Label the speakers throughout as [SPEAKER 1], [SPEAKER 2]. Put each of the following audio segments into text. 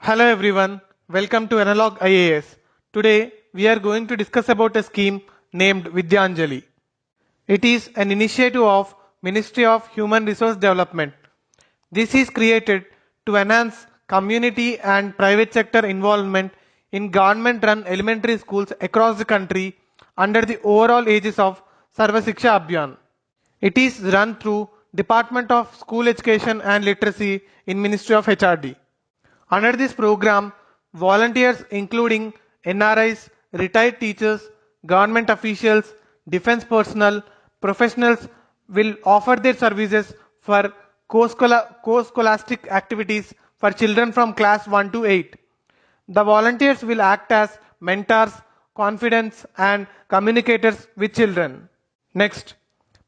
[SPEAKER 1] Hello everyone, welcome to Analog IAS. Today we are going to discuss about a scheme named Vidyanjali. It is an initiative of Ministry of Human Resource Development. This is created to enhance community and private sector involvement in government-run elementary schools across the country under the overall aegis of Sarva Shiksha Abhiyan. It is run through Department of School Education and Literacy in Ministry of HRD. Under this program, volunteers including NRIs, retired teachers, government officials, defense personnel, professionals will offer their services for co-scholastic activities for children from class 1 to 8. The volunteers will act as mentors, confidants and communicators with children. Next,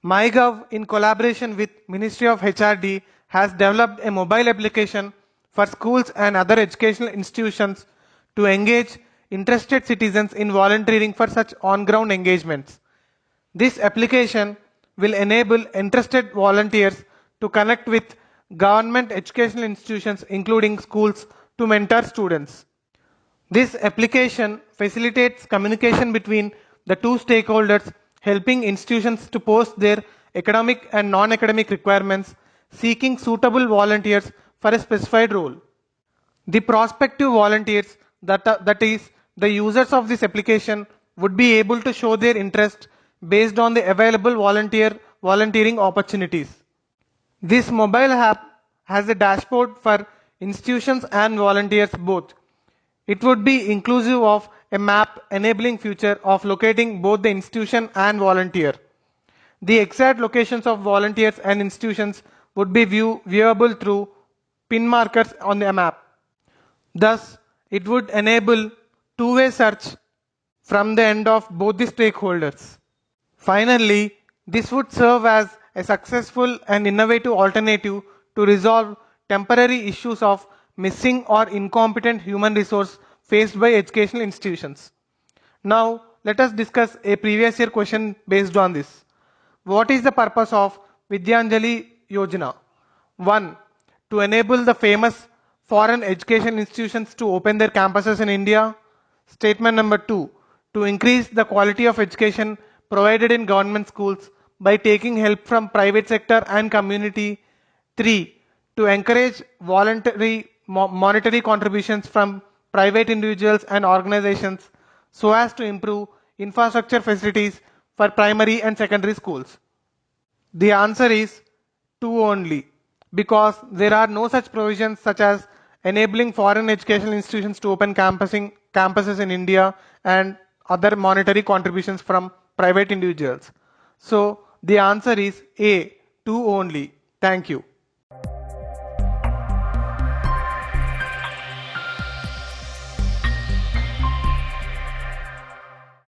[SPEAKER 1] MyGov in collaboration with Ministry of HRD has developed a mobile application for schools and other educational institutions to engage interested citizens in volunteering for such on-ground engagements. This application will enable interested volunteers to connect with government educational institutions including schools to mentor students. This application facilitates communication between the two stakeholders, helping institutions to post their academic and non-academic requirements, seeking suitable volunteers for a specified role. The prospective volunteers, that is, the users of this application, would be able to show their interest based on the available volunteering opportunities. This mobile app has a dashboard for institutions and volunteers both. It would be inclusive of a map enabling feature of locating both the institution and volunteer. The exact locations of volunteers and institutions would be viewable through pin markers on the map. Thus, it would enable two-way search from the end of both the stakeholders. Finally, this would serve as a successful and innovative alternative to resolve temporary issues of missing or incompetent human resource faced by educational institutions. Now, let us discuss a previous year question based on this. What is the purpose of Vidyanjali Yojana? 1. To enable the famous foreign education institutions to open their campuses in India. Statement number 2. To increase the quality of education provided in government schools by taking help from private sector and community. 3. To encourage voluntary monetary contributions from private individuals and organizations so as to improve infrastructure facilities for primary and secondary schools. The answer is 2 only, because there are no such provisions such as enabling foreign educational institutions to open campuses in India and other monetary contributions from private individuals. So the answer is A, 2 only. Thank you.